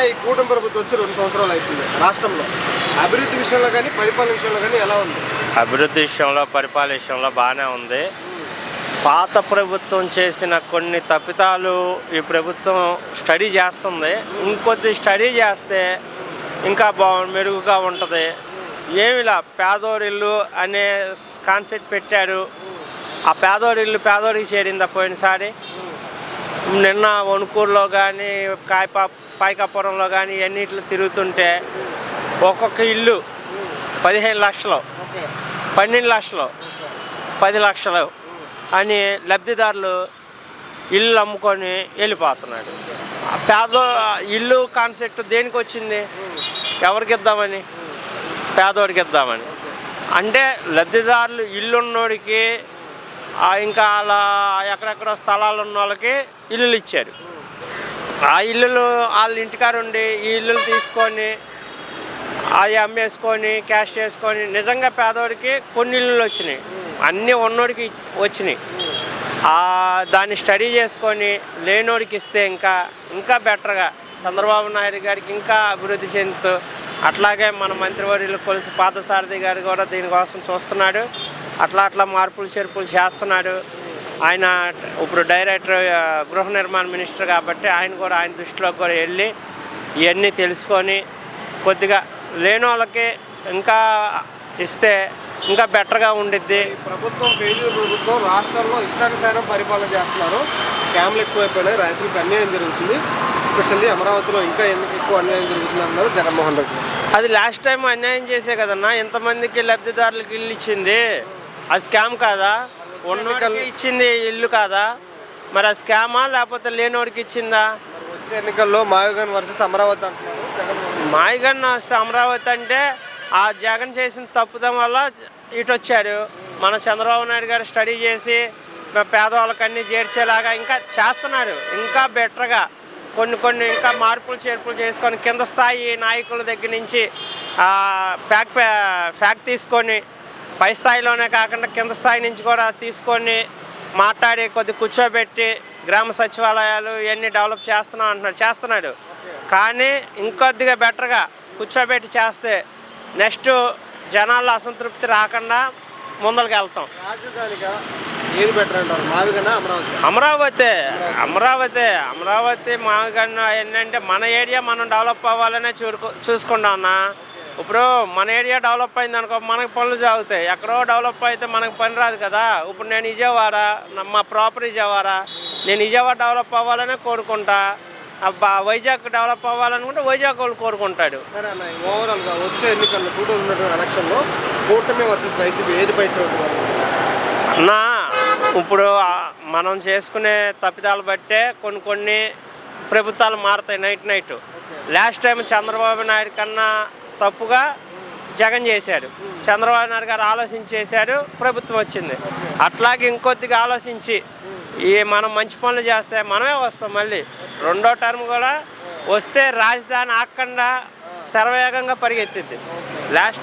ఈ కూటమి ప్రభుత్వం వచ్చి 2 సంవత్సరాలు అవుతుంది. రాష్ట్రంలో అభివృద్ధి విషయంలో కానీ పరిపాలన విషయంలో కానీ ఎలా ఉంది? అభివృద్ధి విషయంలో పరిపాలన విషయంలో బాగానే ఉంది. పాత ప్రభుత్వం చేసిన కొన్ని తప్పిదాలు ఈ ప్రభుత్వం స్టడీ చేస్తుంది. ఇంకొద్ది స్టడీ చేస్తే ఇంకా మెరుగుగా ఉంటుంది. ఏమిలా పేదోరిల్లు అనే కాన్సెప్ట్ పెట్టారు. ఆ పేదోరిల్లు పేదోరికి చేరిందా పోయినసారి? నిన్న వణుకూరులో కానీ పాయకాపురంలో కానీ అన్నిట్లో తిరుగుతుంటే ఒక్కొక్క ఇల్లు 15 లక్షలు, 12 లక్షలు, 10 లక్షలు అని లబ్ధిదారులు ఇల్లు అమ్ముకొని వెళ్ళిపోతున్నాడు. ఇల్లు కాన్సెప్ట్ దేనికి వచ్చింది? ఎవరికి ఇద్దామని? పేదోడికి ఇద్దామని. అంటే లబ్ధిదారులు ఇల్లున్నోడికి ఇంకా అలా ఎక్కడెక్కడో స్థలాలు ఉన్న వాళ్ళకి ఇల్లులు ఇచ్చారు. ఆ ఇల్లులు వాళ్ళ ఇంటికారు ఉండి ఈ ఇల్లులు తీసుకొని అవి అమ్మేసుకొని క్యాష్ చేసుకొని నిజంగా పేదోడికి కొన్ని ఇల్లులు వచ్చినాయి, అన్నీ ఉన్నోడికి వచ్చినాయి. దాన్ని స్టడీ చేసుకొని లేనోడికి ఇస్తే ఇంకా బెటర్గా చంద్రబాబు నాయుడు గారికి ఇంకా అభివృద్ధి చెందుతూ, అట్లాగే మన మంత్రివర్యులు కొలిసి పార్థసారథి గారు కూడా దీనికోసం చూస్తున్నాడు. అట్లా మార్పులు చేర్పులు చేస్తున్నాడు. ఆయన ఇప్పుడు డైరెక్టర్ గృహ నిర్మాణ మినిస్టర్ కాబట్టి ఆయన దృష్టిలోకి కూడా వెళ్ళి ఇవన్నీ తెలుసుకొని కొద్దిగా లేని వాళ్ళకి ఇంకా ఇస్తే ఇంకా బెటర్గా ఉండిద్ది. ప్రభుత్వం రాష్ట్రంలో ఇష్టానుసారం పరిపాలన చేస్తున్నారు. స్కామ్లు ఎక్కువైపోయినాయి, రైతులకు అన్యాయం జరుగుతుంది. ఎస్పెషల్లీ అమరావతిలో ఇంకా ఎక్కువ అన్యాయం జరుగుతుంది అన్నారు జగన్మోహన్ రెడ్డి. అది లాస్ట్ టైం అన్యాయం చేసే కదన్నా, ఎంతమందికి లబ్ధిదారులకు ఇల్లు ఇచ్చింది? అది స్కామ్ కాదా? ఉన్నోడికి ఇచ్చింది ఇల్లు కాదా? మరి ఆ స్కామా లేకపోతే లేనోడికి ఇచ్చిందా? వచ్చే ఎన్నికల్లో మాయగన్ వర్సెస్ అమరావతి అంటున్నారు. మాయగన్ అమరావతి అంటే ఆ జగన్ చేసిన తప్పుదం వల్ల ఇటు వచ్చారు. మన చంద్రబాబు నాయుడు గారు స్టడీ చేసి పేదవాళ్ళకన్నీ చేర్చేలాగా ఇంకా చేస్తున్నారు. ఇంకా బెటర్గా కొన్ని ఇంకా మార్పులు చేర్పులు చేసుకొని కింద స్థాయి నాయకుల దగ్గర నుంచి ఫ్యాక్ తీసుకొని పై స్థాయిలోనే కాకుండా కింద స్థాయి నుంచి కూడా తీసుకొని మాట్లాడి కూర్చోబెట్టి గ్రామ సచివాలయాలు ఇవన్నీ డెవలప్ చేస్తున్నాడు. కానీ ఇంకొద్దిగా బెటర్గా కూర్చోబెట్టి చేస్తే నెక్స్ట్ జనాల్లో అసంతృప్తి రాకుండా ముందరికి వెళ్తాం. రాజధానిగా ఏది బెటర్ అంటారు? మావిగన్నా అమరావతి మావిగన్నా ఏంటంటే మన ఏరియా మనం డెవలప్ అవ్వాలనే చూసుకుంటాం అన్న. ఇప్పుడు మన ఏరియా డెవలప్ అయింది అనుకో, మనకు పనులు సాగుతాయి. ఎక్కడో డెవలప్ అయితే మనకు పని రాదు కదా. ఇప్పుడు నేను మా ప్రాపర్ విజయవాడ, నేను విజయవాడ డెవలప్ అవ్వాలనే కోరుకుంటా. వైజాగ్ డెవలప్ అవ్వాలనుకుంటే వైజాగ్ వాళ్ళు కోరుకుంటాడు. సరే అన్న, ఓవరాల్గా వచ్చే ఎన్నికల్లో 2022 ఎలక్షన్లో కూటమి వర్సెస్ వైసీపీ ఏది పై చదువుతున్నారు అన్నా? ఇప్పుడు మనం చేసుకునే తప్పిదాలు బట్టే కొన్ని ప్రభుత్వాలు మారుతాయి night. Last time Chandrababu Naidu కన్నా తప్పుగా జగన్ చేశారు. చంద్రబాబు నాయుడు గారు ఆలోచించి చేశారు, ప్రభుత్వం వచ్చింది. అట్లాగే ఇంకొద్దిగా ఆలోచించి మనం మంచి పనులు చేస్తే మనమే వస్తాం. మళ్ళీ 2వ టర్మ్ కూడా వస్తే రాజధాని ఆకుండా శరవేగంగా పరిగెత్తిద్ది. లాస్ట్